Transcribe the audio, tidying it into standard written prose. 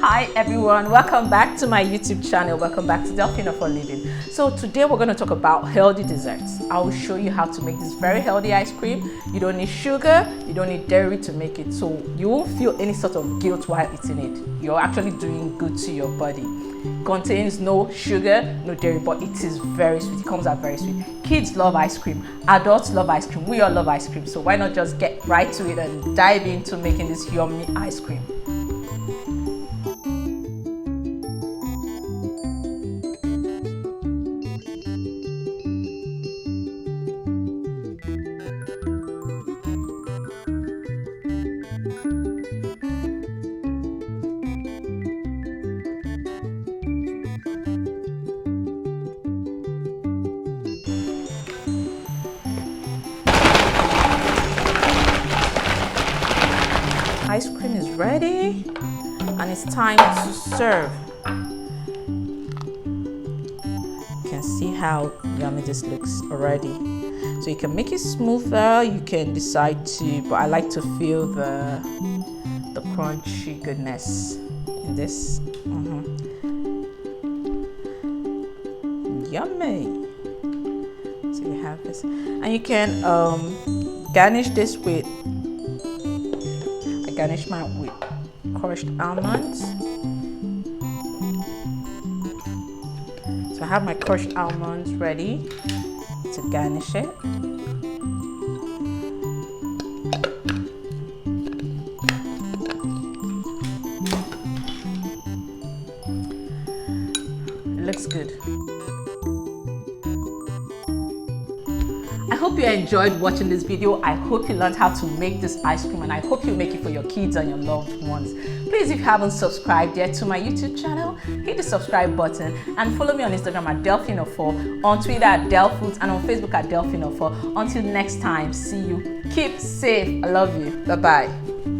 Hi everyone, welcome back to my YouTube channel. Welcome back to Delphine for Living. So today we're going to talk about healthy desserts. I will show you how to make this very healthy ice cream. You don't need sugar, you don't need dairy to make it, so you won't feel any sort of guilt while eating it. You're actually doing good to your body. Contains no sugar, no dairy, but it is very sweet. It comes out very sweet. Kids love ice cream, adults love ice cream, we all love ice cream, so why not just get right to it and dive into making this yummy ice cream. Ice cream is ready and it's time to serve. You can see how yummy this looks already. So you can make it smoother, you can decide to, but I like to feel the crunchy goodness in this. Yummy. So you have this, and you can garnish this with. Garnish mine with crushed almonds. So I have my crushed almonds ready to garnish it. It looks good. I hope you enjoyed watching this video. I hope you learned how to make this ice cream, and I hope you make it for your kids and your loved ones. Please, if you haven't subscribed yet to my YouTube channel, hit the subscribe button and follow me on Instagram at Delphine04, on Twitter at Delfoods, and on Facebook at Delphine04. Until next time, see you. Keep safe. I love you. Bye-bye.